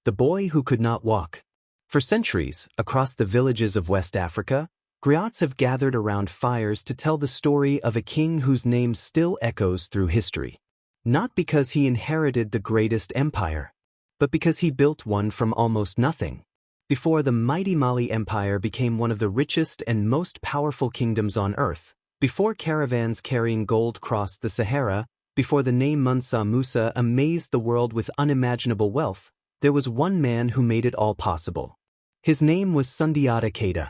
The boy who could not walk. For centuries, across the villages of West Africa, griots have gathered around fires to tell the story of a king whose name still echoes through history. Not because he inherited the greatest empire, but because he built one from almost nothing. Before the mighty Mali Empire became one of the richest and most powerful kingdoms on earth, before caravans carrying gold crossed the Sahara, before the name Mansa Musa amazed the world with unimaginable wealth, there was one man who made it all possible. His name was Sundiata Keita.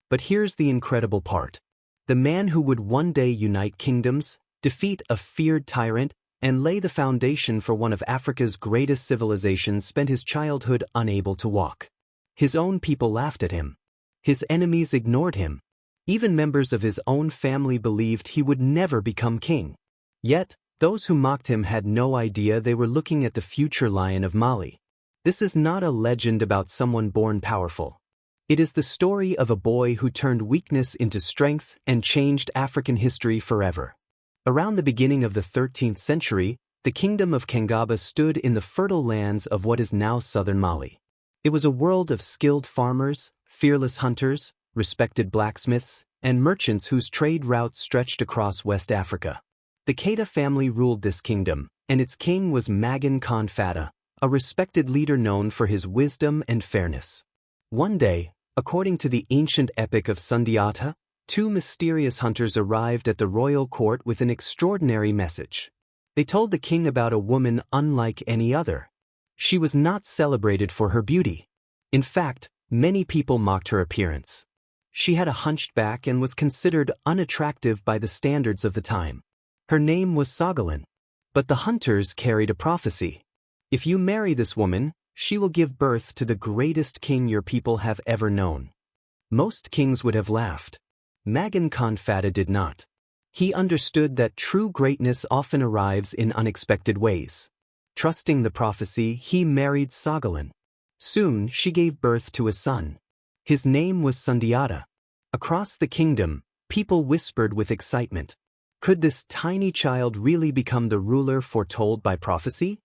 But here's the incredible part. The man who would one day unite kingdoms, defeat a feared tyrant, and lay the foundation for one of Africa's greatest civilizations spent his childhood unable to walk. His own people laughed at him. His enemies ignored him. Even members of his own family believed he would never become king. Yet, those who mocked him had no idea they were looking at the future lion of Mali. This is not a legend about someone born powerful. It is the story of a boy who turned weakness into strength and changed African history forever. Around the beginning of the 13th century, the kingdom of Kangaba stood in the fertile lands of what is now southern Mali. It was a world of skilled farmers, fearless hunters, respected blacksmiths, and merchants whose trade routes stretched across West Africa. The Keita family ruled this kingdom, and its king was Magan Khan Fata, a respected leader known for his wisdom and fairness. One day, according to the ancient epic of Sundiata, two mysterious hunters arrived at the royal court with an extraordinary message. They told the king about a woman unlike any other. She was not celebrated for her beauty. In fact, many people mocked her appearance. She had a hunched back and was considered unattractive by the standards of the time. Her name was Sogolon. But the hunters carried a prophecy. If you marry this woman, she will give birth to the greatest king your people have ever known. Most kings would have laughed. Magan Khan Fata did not. He understood that true greatness often arrives in unexpected ways. Trusting the prophecy, he married Sogolon. Soon, she gave birth to a son. His name was Sundiata. Across the kingdom, people whispered with excitement. Could this tiny child really become the ruler foretold by prophecy?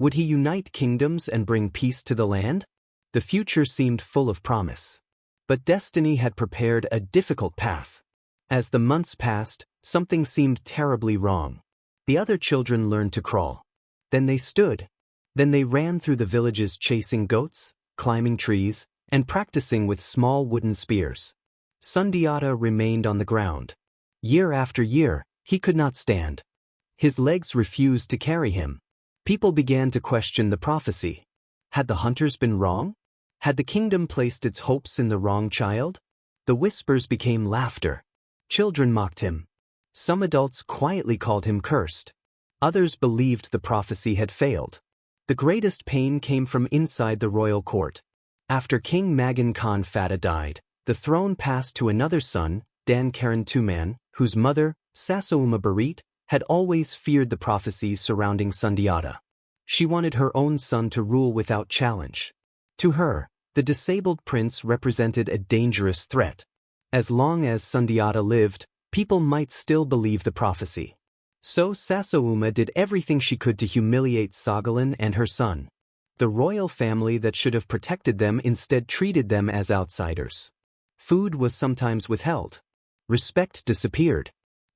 Would he unite kingdoms and bring peace to the land? The future seemed full of promise. But destiny had prepared a difficult path. As the months passed, something seemed terribly wrong. The other children learned to crawl. Then they stood. Then they ran through the villages chasing goats, climbing trees, and practicing with small wooden spears. Sundiata remained on the ground. Year after year, he could not stand. His legs refused to carry him. People began to question the prophecy. Had the hunters been wrong? Had the kingdom placed its hopes in the wrong child? The whispers became laughter. Children mocked him. Some adults quietly called him cursed. Others believed the prophecy had failed. The greatest pain came from inside the royal court. After King Magan Khan Fata died, the throne passed to another son, Dan Karan Tuman, whose mother, Sasouma Barit, had always feared the prophecies surrounding Sundiata. She wanted her own son to rule without challenge. To her, the disabled prince represented a dangerous threat. As long as Sundiata lived, people might still believe the prophecy. So Sasouma did everything she could to humiliate Sogolon and her son. The royal family that should have protected them instead treated them as outsiders. Food was sometimes withheld. Respect disappeared.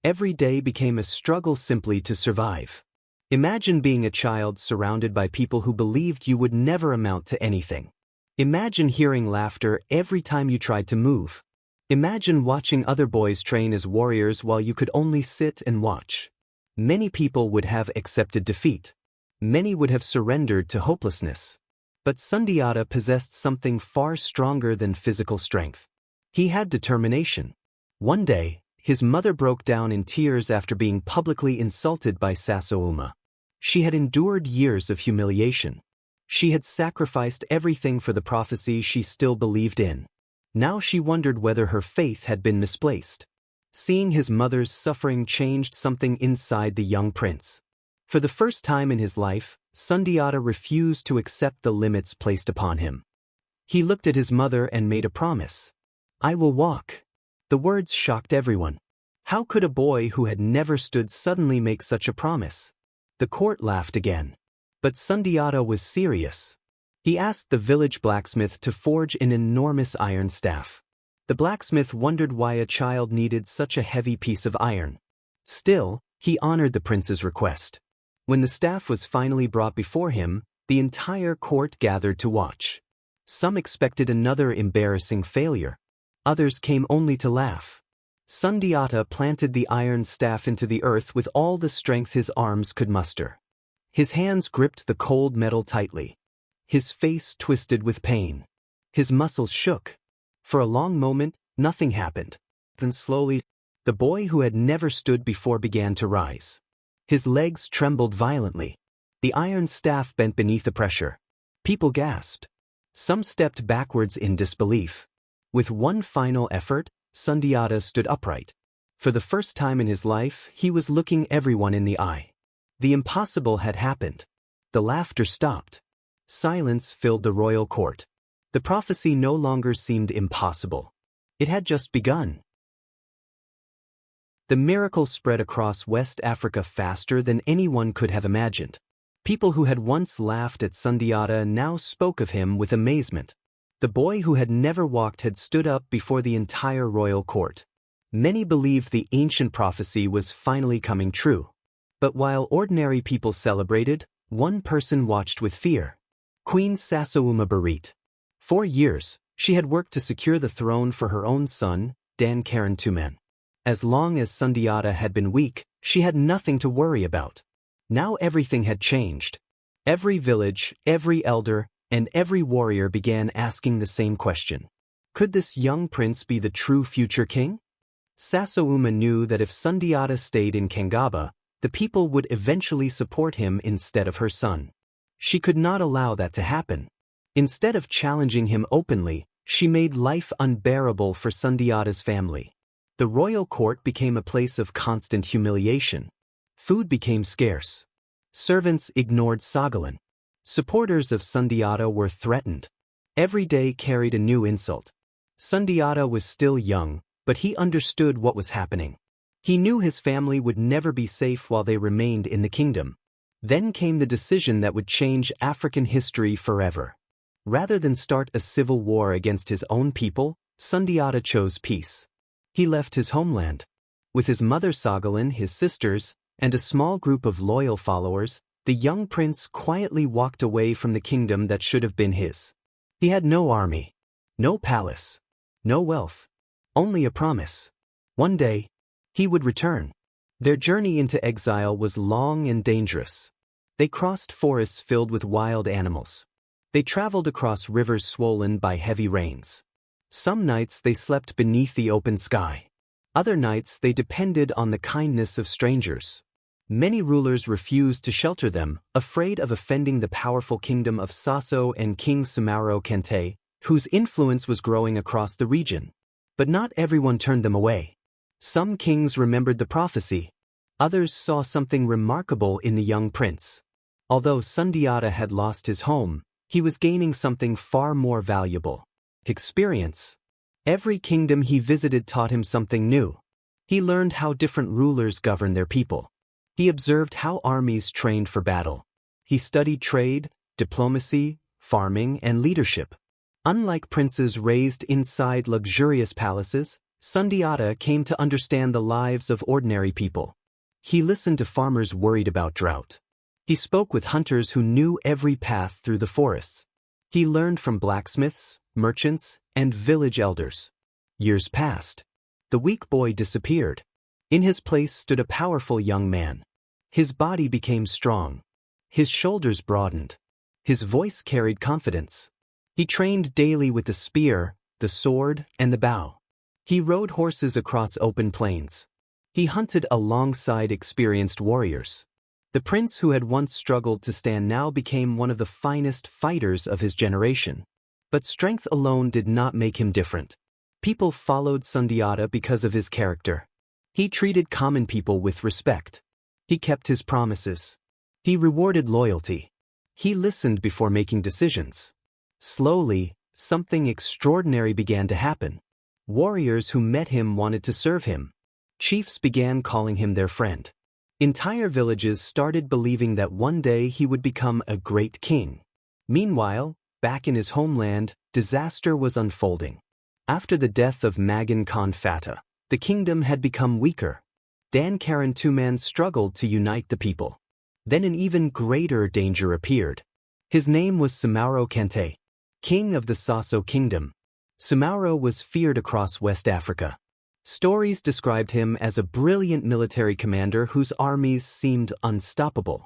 Every day became a struggle simply to survive. Imagine being a child surrounded by people who believed you would never amount to anything. Imagine hearing laughter every time you tried to move. Imagine watching other boys train as warriors while you could only sit and watch. Many people would have accepted defeat. Many would have surrendered to hopelessness. But Sundiata possessed something far stronger than physical strength. He had determination. One day, his mother broke down in tears after being publicly insulted by Sasouma. She had endured years of humiliation. She had sacrificed everything for the prophecy she still believed in. Now she wondered whether her faith had been misplaced. Seeing his mother's suffering changed something inside the young prince. For the first time in his life, Sundiata refused to accept the limits placed upon him. He looked at his mother and made a promise. "I will walk." The words shocked everyone. How could a boy who had never stood suddenly make such a promise? The court laughed again. But Sundiata was serious. He asked the village blacksmith to forge an enormous iron staff. The blacksmith wondered why a child needed such a heavy piece of iron. Still, he honored the prince's request. When the staff was finally brought before him, the entire court gathered to watch. Some expected another embarrassing failure. Others came only to laugh. Sundiata planted the iron staff into the earth with all the strength his arms could muster. His hands gripped the cold metal tightly. His face twisted with pain. His muscles shook. For a long moment, nothing happened. Then slowly, the boy who had never stood before began to rise. His legs trembled violently. The iron staff bent beneath the pressure. People gasped. Some stepped backwards in disbelief. With one final effort, Sundiata stood upright. For the first time in his life, he was looking everyone in the eye. The impossible had happened. The laughter stopped. Silence filled the royal court. The prophecy no longer seemed impossible. It had just begun. The miracle spread across West Africa faster than anyone could have imagined. People who had once laughed at Sundiata now spoke of him with amazement. The boy who had never walked had stood up before the entire royal court. Many believed the ancient prophecy was finally coming true. But while ordinary people celebrated, one person watched with fear. Queen Soumaoro. For years, she had worked to secure the throne for her own son, Dan Karina. As long as Sundiata had been weak, she had nothing to worry about. Now everything had changed. Every village, every elder, and every warrior began asking the same question. Could this young prince be the true future king? Soumaoro knew that if Sundiata stayed in Kangaba, the people would eventually support him instead of her son. She could not allow that to happen. Instead of challenging him openly, she made life unbearable for Sundiata's family. The royal court became a place of constant humiliation. Food became scarce. Servants ignored Sagalan. Supporters of Sundiata were threatened. Every day carried a new insult. Sundiata was still young, but he understood what was happening. He knew his family would never be safe while they remained in the kingdom. Then came the decision that would change African history forever. Rather than start a civil war against his own people, Sundiata chose peace. He left his homeland. With his mother Sagalan, his sisters, and a small group of loyal followers, the young prince quietly walked away from the kingdom that should have been his. He had no army, no palace, no wealth, only a promise. One day, he would return. Their journey into exile was long and dangerous. They crossed forests filled with wild animals. They traveled across rivers swollen by heavy rains. Some nights they slept beneath the open sky. Other nights they depended on the kindness of strangers. Many rulers refused to shelter them, afraid of offending the powerful kingdom of Sasso and King Soumaoro Kanté, whose influence was growing across the region. But not everyone turned them away. Some kings remembered the prophecy. Others saw something remarkable in the young prince. Although Sundiata had lost his home, he was gaining something far more valuable: experience. Every kingdom he visited taught him something new. He learned how different rulers governed their people. He observed how armies trained for battle. He studied trade, diplomacy, farming, and leadership. Unlike princes raised inside luxurious palaces, Sundiata came to understand the lives of ordinary people. He listened to farmers worried about drought. He spoke with hunters who knew every path through the forests. He learned from blacksmiths, merchants, and village elders. Years passed. The weak boy disappeared. In his place stood a powerful young man. His body became strong. His shoulders broadened. His voice carried confidence. He trained daily with the spear, the sword, and the bow. He rode horses across open plains. He hunted alongside experienced warriors. The prince who had once struggled to stand now became one of the finest fighters of his generation. But strength alone did not make him different. People followed Sundiata because of his character. He treated common people with respect. He kept his promises. He rewarded loyalty. He listened before making decisions. Slowly, something extraordinary began to happen. Warriors who met him wanted to serve him. Chiefs began calling him their friend. Entire villages started believing that one day he would become a great king. Meanwhile, back in his homeland, disaster was unfolding. After the death of Magan Khan Fatah, the kingdom had become weaker. Dan Karen Tuman struggled to unite the people. Then an even greater danger appeared. His name was Soumaoro Kanté, king of the Sasso kingdom. Soumaoro was feared across West Africa. Stories described him as a brilliant military commander whose armies seemed unstoppable.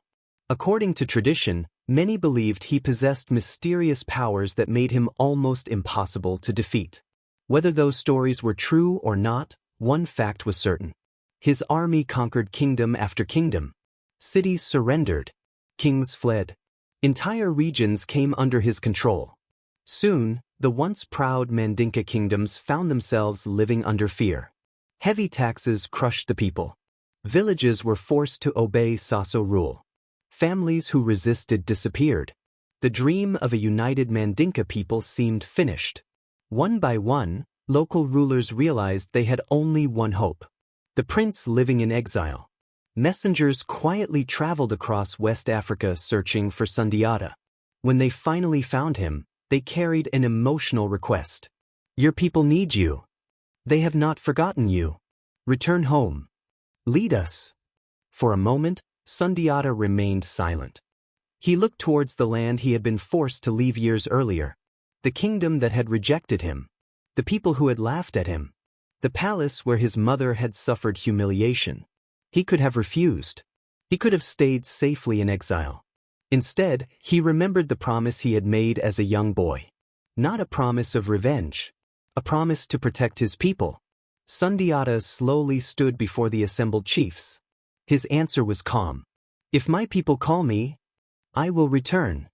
According to tradition, many believed he possessed mysterious powers that made him almost impossible to defeat. Whether those stories were true or not, one fact was certain. His army conquered kingdom after kingdom. Cities surrendered. Kings fled. Entire regions came under his control. Soon, the once proud Mandinka kingdoms found themselves living under fear. Heavy taxes crushed the people. Villages were forced to obey Sasso rule. Families who resisted disappeared. The dream of a united Mandinka people seemed finished. One by one, local rulers realized they had only one hope: the prince living in exile. Messengers quietly traveled across West Africa searching for Sundiata. When they finally found him, they carried an emotional request. "Your people need you. They have not forgotten you. Return home. Lead us." For a moment, Sundiata remained silent. He looked towards the land he had been forced to leave years earlier. The kingdom that had rejected him. The people who had laughed at him. The palace where his mother had suffered humiliation. He could have refused. He could have stayed safely in exile. Instead, he remembered the promise he had made as a young boy. Not a promise of revenge. A promise to protect his people. Sundiata slowly stood before the assembled chiefs. His answer was calm. "If my people call me, I will return."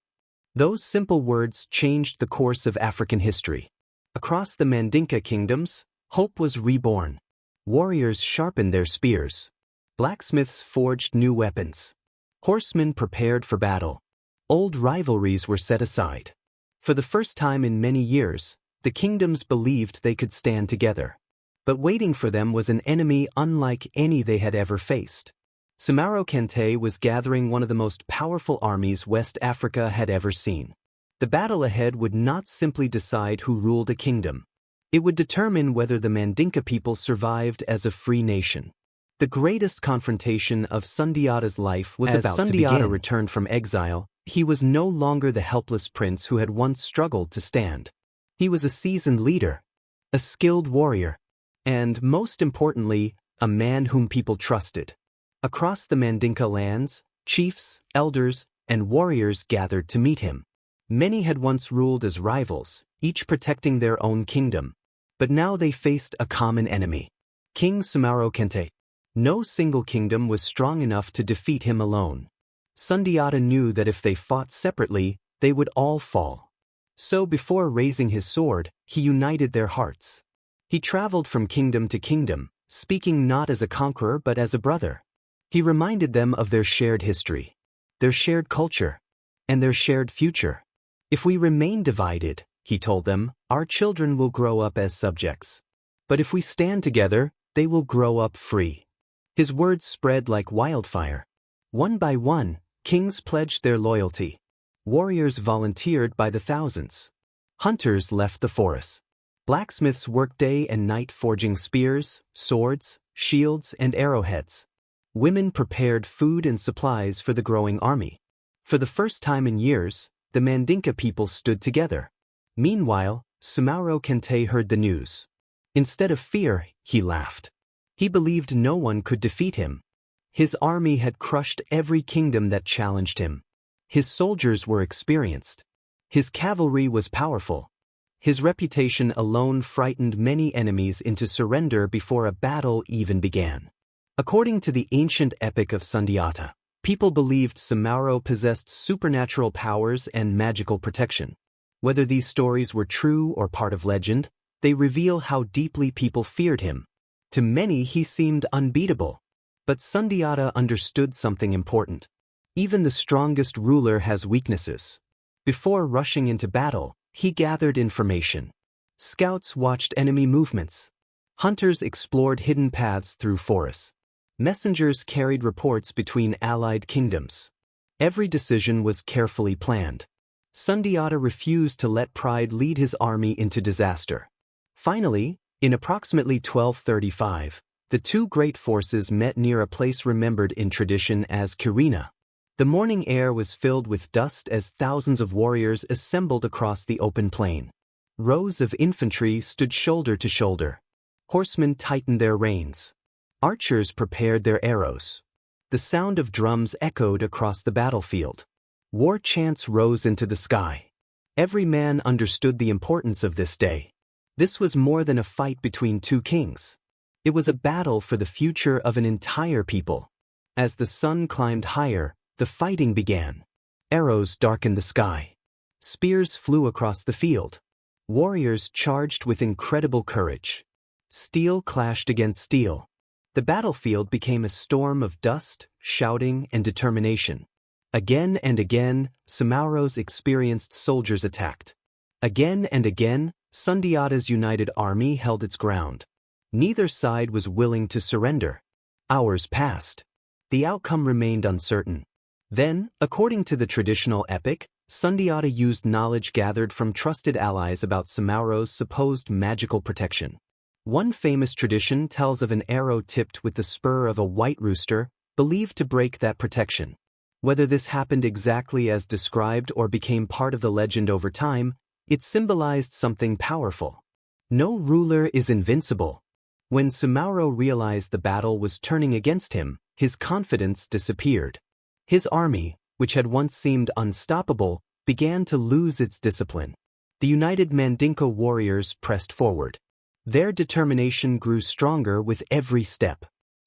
Those simple words changed the course of African history. Across the Mandinka kingdoms, hope was reborn. Warriors sharpened their spears. Blacksmiths forged new weapons. Horsemen prepared for battle. Old rivalries were set aside. For the first time in many years, the kingdoms believed they could stand together. But waiting for them was an enemy unlike any they had ever faced. Soumaoro Kanté was gathering one of the most powerful armies West Africa had ever seen. The battle ahead would not simply decide who ruled a kingdom. It would determine whether the Mandinka people survived as a free nation. The greatest confrontation of Sundiata's life was about to begin. As Sundiata returned from exile, he was no longer the helpless prince who had once struggled to stand. He was a seasoned leader, a skilled warrior, and, most importantly, a man whom people trusted. Across the Mandinka lands, chiefs, elders, and warriors gathered to meet him. Many had once ruled as rivals, each protecting their own kingdom. But now they faced a common enemy: King Soumaoro Kanté. No single kingdom was strong enough to defeat him alone. Sundiata knew that if they fought separately, they would all fall. So before raising his sword, he united their hearts. He traveled from kingdom to kingdom, speaking not as a conqueror but as a brother. He reminded them of their shared history, their shared culture, and their shared future. "If we remain divided," he told them, "our children will grow up as subjects. But if we stand together, they will grow up free." His words spread like wildfire. One by one, kings pledged their loyalty. Warriors volunteered by the thousands. Hunters left the forests. Blacksmiths worked day and night forging spears, swords, shields, and arrowheads. Women prepared food and supplies for the growing army. For the first time in years, the Mandinka people stood together. Meanwhile, Soumaoro Kanté heard the news. Instead of fear, he laughed. He believed no one could defeat him. His army had crushed every kingdom that challenged him. His soldiers were experienced. His cavalry was powerful. His reputation alone frightened many enemies into surrender before a battle even began. According to the ancient epic of Sundiata, people believed Soumaoro possessed supernatural powers and magical protection. Whether these stories were true or part of legend, they reveal how deeply people feared him. To many he seemed unbeatable. But Sundiata understood something important. Even the strongest ruler has weaknesses. Before rushing into battle, he gathered information. Scouts watched enemy movements. Hunters explored hidden paths through forests. Messengers carried reports between allied kingdoms. Every decision was carefully planned. Sundiata refused to let pride lead his army into disaster. Finally, in approximately 1235, the two great forces met near a place remembered in tradition as Karina. The morning air was filled with dust as thousands of warriors assembled across the open plain. Rows of infantry stood shoulder to shoulder. Horsemen tightened their reins. Archers prepared their arrows. The sound of drums echoed across the battlefield. War chants rose into the sky. Every man understood the importance of this day. This was more than a fight between two kings. It was a battle for the future of an entire people. As the sun climbed higher, the fighting began. Arrows darkened the sky. Spears flew across the field. Warriors charged with incredible courage. Steel clashed against steel. The battlefield became a storm of dust, shouting, and determination. Again and again, Soumaoro's experienced soldiers attacked. Again and again, Sundiata's united army held its ground. Neither side was willing to surrender. Hours passed. The outcome remained uncertain. Then, according to the traditional epic, Sundiata used knowledge gathered from trusted allies about Soumaoro's supposed magical protection. One famous tradition tells of an arrow tipped with the spur of a white rooster, believed to break that protection. Whether this happened exactly as described or became part of the legend over time, it symbolized something powerful. No ruler is invincible. When Soumaoro realized the battle was turning against him, his confidence disappeared. His army, which had once seemed unstoppable, began to lose its discipline. The united Mandinka warriors pressed forward. Their determination grew stronger with every step.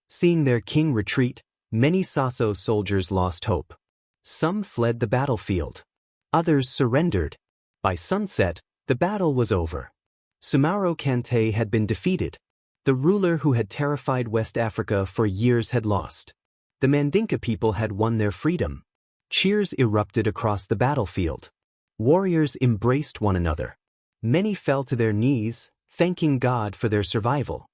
Seeing their king retreat, many Sasso soldiers lost hope. Some fled the battlefield. Others surrendered. By sunset, the battle was over. Soumaoro Kanté had been defeated. The ruler who had terrified West Africa for years had lost. The Mandinka people had won their freedom. Cheers erupted across the battlefield. Warriors embraced one another. Many fell to their knees, thanking God for their survival.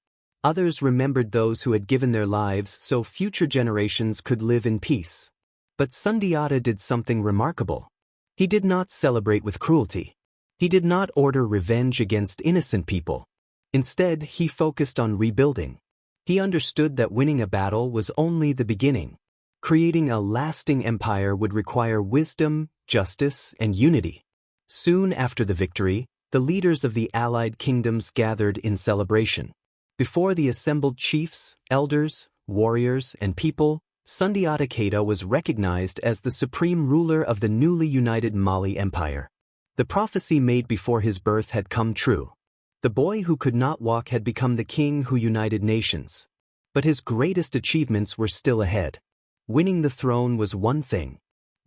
Others remembered those who had given their lives so future generations could live in peace. But Sundiata did something remarkable. He did not celebrate with cruelty. He did not order revenge against innocent people. Instead, he focused on rebuilding. He understood that winning a battle was only the beginning. Creating a lasting empire would require wisdom, justice, and unity. Soon after the victory, the leaders of the allied kingdoms gathered in celebration. Before the assembled chiefs, elders, warriors, and people, Sundiata Keita was recognized as the supreme ruler of the newly united Mali Empire. The prophecy made before his birth had come true. The boy who could not walk had become the king who united nations. But his greatest achievements were still ahead. Winning the throne was one thing.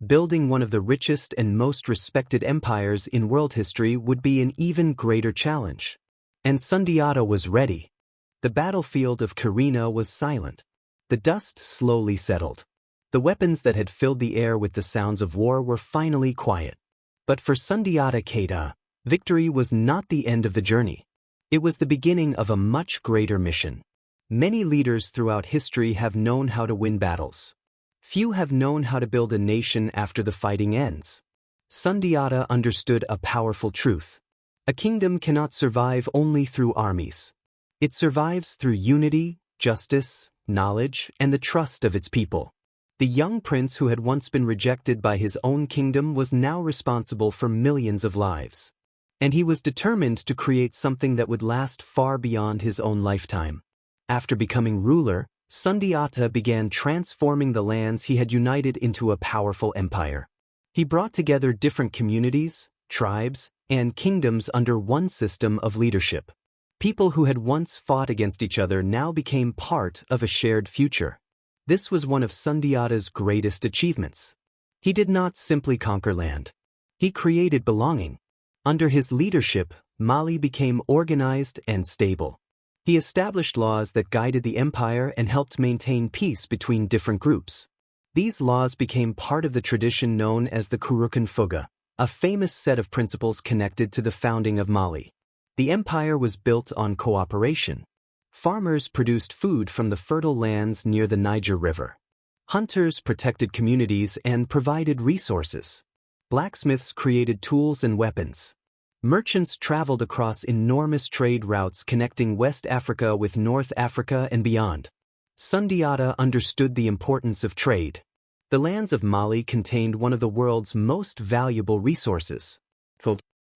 Building one of the richest and most respected empires in world history would be an even greater challenge. And Sundiata was ready. The battlefield of Kirina was silent. The dust slowly settled. The weapons that had filled the air with the sounds of war were finally quiet. But for Sundiata Keita, victory was not the end of the journey. It was the beginning of a much greater mission. Many leaders throughout history have known how to win battles. Few have known how to build a nation after the fighting ends. Sundiata understood a powerful truth. A kingdom cannot survive only through armies. It survives through unity, justice, knowledge, and the trust of its people. The young prince who had once been rejected by his own kingdom was now responsible for millions of lives. And he was determined to create something that would last far beyond his own lifetime. After becoming ruler, Sundiata began transforming the lands he had united into a powerful empire. He brought together different communities, tribes, and kingdoms under one system of leadership. People who had once fought against each other now became part of a shared future. This was one of Sundiata's greatest achievements. He did not simply conquer land. He created belonging. Under his leadership, Mali became organized and stable. He established laws that guided the empire and helped maintain peace between different groups. These laws became part of the tradition known as the Kurukan Fuga, a famous set of principles connected to the founding of Mali. The empire was built on cooperation. Farmers produced food from the fertile lands near the Niger River. Hunters protected communities and provided resources. Blacksmiths created tools and weapons. Merchants traveled across enormous trade routes connecting West Africa with North Africa and beyond. Sundiata understood the importance of trade. The lands of Mali contained one of the world's most valuable resources.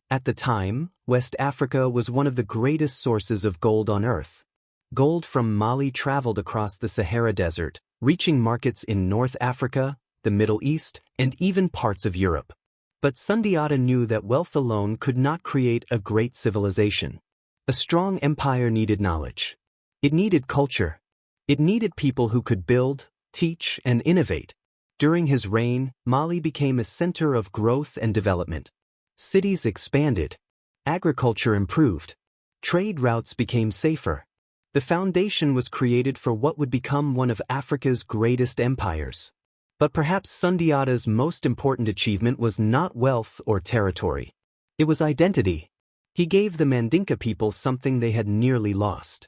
At the time, West Africa was one of the greatest sources of gold on earth. Gold from Mali traveled across the Sahara Desert, reaching markets in North Africa, the Middle East, and even parts of Europe. But Sundiata knew that wealth alone could not create a great civilization. A strong empire needed knowledge. It needed culture. It needed people who could build, teach, and innovate. During his reign, Mali became a center of growth and development. Cities expanded. Agriculture improved. Trade routes became safer. The foundation was created for what would become one of Africa's greatest empires. But perhaps Sundiata's most important achievement was not wealth or territory. It was identity. He gave the Mandinka people something they had nearly lost.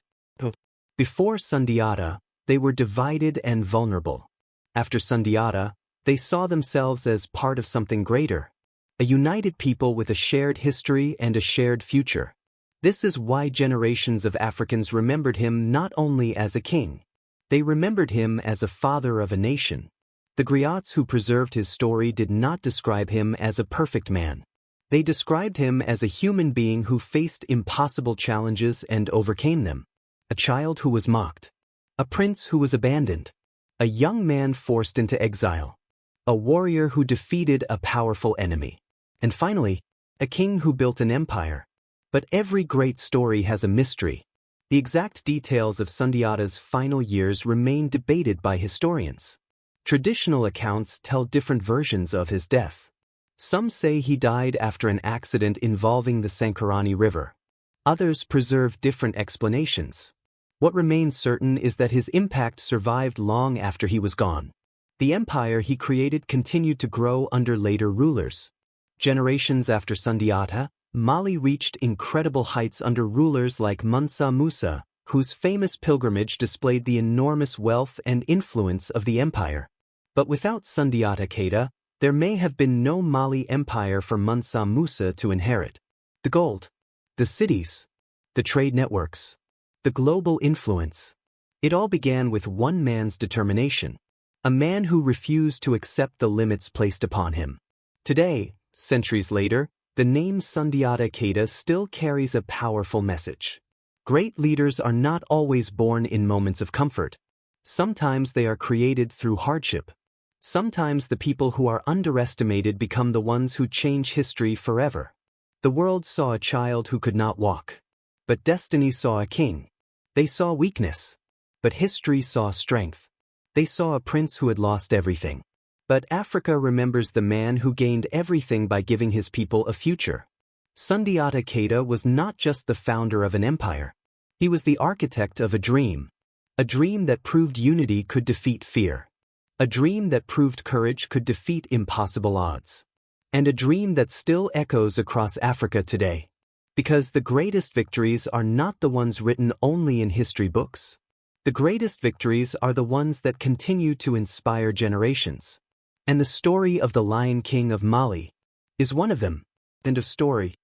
Before Sundiata, they were divided and vulnerable. After Sundiata, they saw themselves as part of something greater. A united people with a shared history and a shared future. This is why generations of Africans remembered him not only as a king. They remembered him as a father of a nation. The griots who preserved his story did not describe him as a perfect man. They described him as a human being who faced impossible challenges and overcame them. A child who was mocked. A prince who was abandoned. A young man forced into exile. A warrior who defeated a powerful enemy. And finally, a king who built an empire. But every great story has a mystery. The exact details of Sundiata's final years remain debated by historians. Traditional accounts tell different versions of his death. Some say he died after an accident involving the Sankarani River. Others preserve different explanations. What remains certain is that his impact survived long after he was gone. The empire he created continued to grow under later rulers. Generations after Sundiata, Mali reached incredible heights under rulers like Mansa Musa, whose famous pilgrimage displayed the enormous wealth and influence of the empire. But without Sundiata Keita, there may have been no Mali empire for Mansa Musa to inherit. The gold, the cities, the trade networks, the global influence. It all began with one man's determination, a man who refused to accept the limits placed upon him. Today, centuries later, the name Sundiata Keita still carries a powerful message. Great leaders are not always born in moments of comfort. Sometimes they are created through hardship. Sometimes the people who are underestimated become the ones who change history forever. The world saw a child who could not walk. But destiny saw a king. They saw weakness. But history saw strength. They saw a prince who had lost everything. But Africa remembers the man who gained everything by giving his people a future. Sundiata Keita was not just the founder of an empire. He was the architect of a dream that proved unity could defeat fear. A dream that proved courage could defeat impossible odds. And a dream that still echoes across Africa today. Because the greatest victories are not the ones written only in history books. The greatest victories are the ones that continue to inspire generations. And the story of the Lion King of Mali is one of them. End of story.